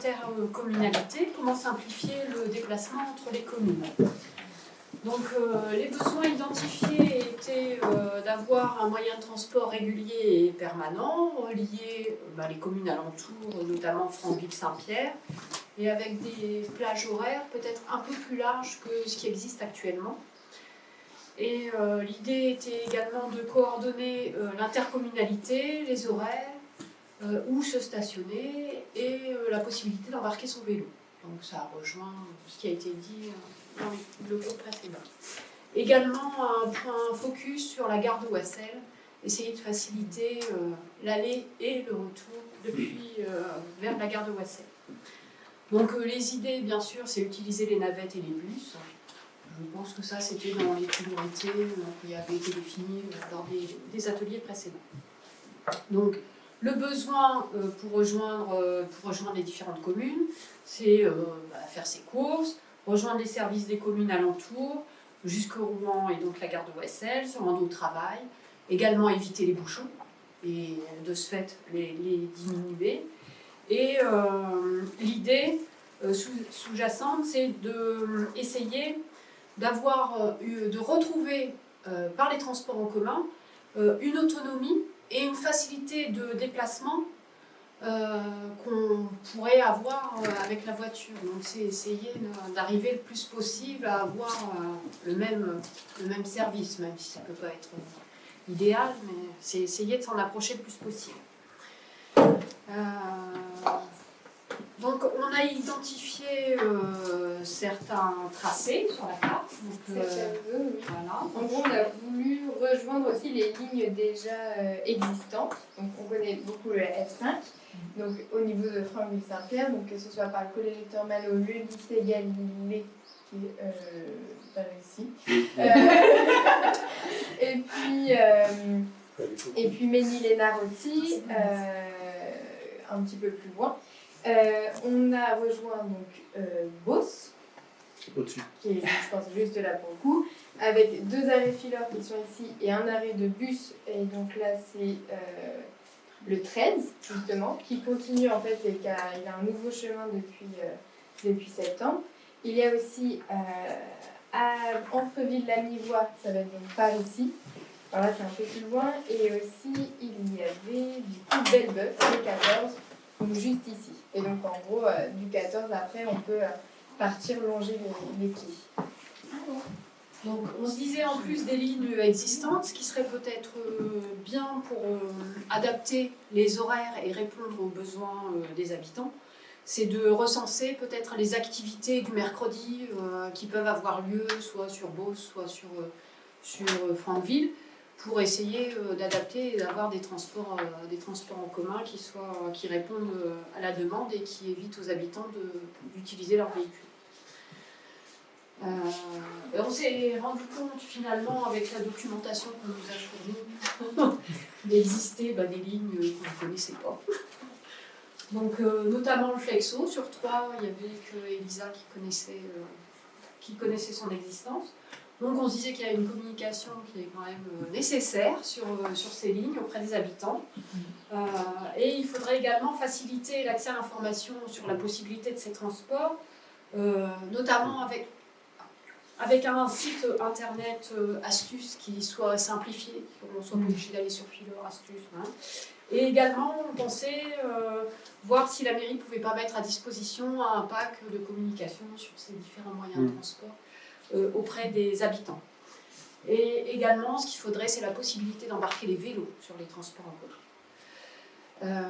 l'intercommunalité, comment simplifier le déplacement entre les communes. Donc les besoins identifiés étaient d'avoir un moyen de transport régulier et permanent, relier les communes alentours, notamment Franqueville-Saint-Pierre, et avec des plages horaires peut-être un peu plus larges que ce qui existe actuellement. Et l'idée était également de coordonner l'intercommunalité, les horaires, où se stationner et la possibilité d'embarquer son vélo. Donc ça rejoint ce qui a été dit dans le groupe précédent. Également un point focus sur la gare de Ouassel, essayer de faciliter l'aller et le retour depuis vers la gare de Ouassel. Donc les idées, bien sûr, c'est utiliser les navettes et les bus. Je pense que ça, c'était dans les priorités qui avaient été définies dans des ateliers précédents. Donc, le besoin pour rejoindre les différentes communes, c'est faire ses courses, rejoindre les services des communes alentours, jusqu'au Rouen et donc la gare de Ouassel, se rendre au travail, également éviter les bouchons et de ce fait les diminuer. Et l'idée sous-jacente, c'est d'essayer de retrouver par les transports en commun une autonomie et une facilité de déplacement qu'on pourrait avoir avec la voiture. Donc c'est essayer d'arriver le plus possible à avoir le même service, même si ça ne peut pas être idéal, mais c'est essayer de s'en approcher le plus possible. Donc on a identifié certains tracés sur la carte. Donc, voilà. En gros, on a voulu rejoindre aussi les lignes déjà existantes. Donc on connaît beaucoup le F5. Donc au niveau de Franqueville-Saint-Pierre, donc que ce soit par le collège Hector Malot, le lycée Galilée, qui est par ici. Et puis Ménil-Lénard aussi, un petit peu plus loin. On a rejoint donc Beauce, au-dessus, qui est, je pense, juste là pour le coup, avec 2 arrêts fileurs qui sont ici et un arrêt de bus. Et donc là, c'est le 13, justement, qui continue en fait et il a un nouveau chemin depuis septembre. Il y a aussi à Amfreville-la-Mivoie, ça va être donc par ici. Alors là, c'est un peu plus loin. Et aussi, il y avait du coup Belle-Bœuf, le 14. Donc juste ici. Et donc en gros, du 14 après, on peut partir longer les quais. Donc on se disait en plus des lignes existantes, ce qui serait peut-être bien pour adapter les horaires et répondre aux besoins des habitants, c'est de recenser peut-être les activités du mercredi qui peuvent avoir lieu soit sur Beauce, soit sur Franqueville, pour essayer d'adapter et d'avoir des transports en commun qui répondent à la demande et qui évitent aux habitants d'utiliser leur véhicule. On s'est rendu compte finalement avec la documentation qu'on nous a fournie qu'il existait des lignes qu'on ne connaissait pas. Donc notamment le Flexo, sur 3, il n'y avait que Elisa qui connaissait son existence. Donc on se disait qu'il y a une communication qui est quand même nécessaire sur ces lignes auprès des habitants. Et il faudrait également faciliter l'accès à l'information sur la possibilité de ces transports, notamment avec un site internet astuce qui soit simplifié, qu'on soit pas obligé d'aller sur Phileur astuce. Hein. Et également, on pensait voir si la mairie ne pouvait pas mettre à disposition un pack de communication sur ces différents moyens de transport auprès des habitants. Et également, ce qu'il faudrait, c'est la possibilité d'embarquer les vélos sur les transports en commun.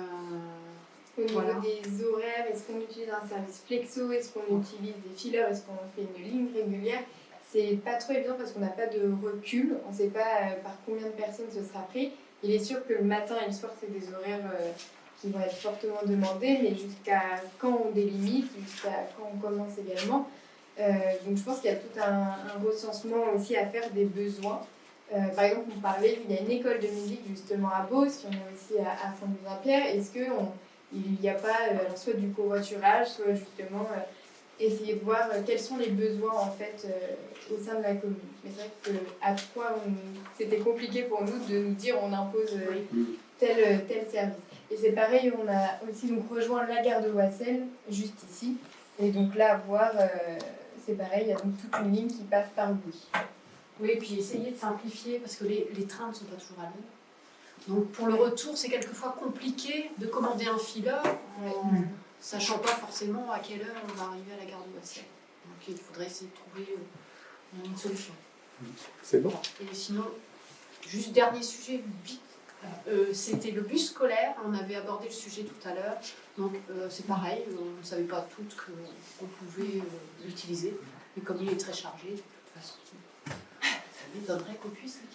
Au niveau des horaires, est-ce qu'on utilise un service flexo? Est-ce qu'on utilise des fileurs? Est-ce qu'on fait une ligne régulière? C'est pas trop évident parce qu'on n'a pas de recul. On ne sait pas par combien de personnes ce sera pris. Il est sûr que le matin et le soir, c'est des horaires qui vont être fortement demandés, mais jusqu'à quand on délimite, jusqu'à quand on commence également. Donc je pense qu'il y a tout un recensement aussi à faire des besoins. Par exemple, on parlait, il y a une école de musique justement à Beauce, il y en a aussi à Franqueville-Saint-Pierre. Est-ce qu'il n'y a pas soit du covoiturage, soit justement essayer de voir quels sont les besoins en fait au sein de la commune. Mais c'est vrai qu'à 3, c'était compliqué pour nous de nous dire on impose tel service. Et c'est pareil, on a aussi donc rejoint la gare de Oissel, juste ici. Et donc là, à voir, c'est pareil, il y a donc toute une ligne qui passe par Bouy. Oui, et puis essayer de simplifier, parce que les trains ne sont pas toujours à l'heure. Donc pour le retour, c'est quelquefois compliqué de commander un fileur en sachant pas forcément à quelle heure on va arriver à la gare de Oissel. Donc il faudrait essayer de trouver une solution. C'est bon. Et sinon, juste dernier sujet, vite. C'était le bus scolaire, on avait abordé le sujet tout à l'heure. Donc c'est pareil, on ne savait pas toutes qu'on pouvait l'utiliser. Mais comme il est très chargé, de toute façon, ça m'étonnerait qu'on puisse l'utiliser.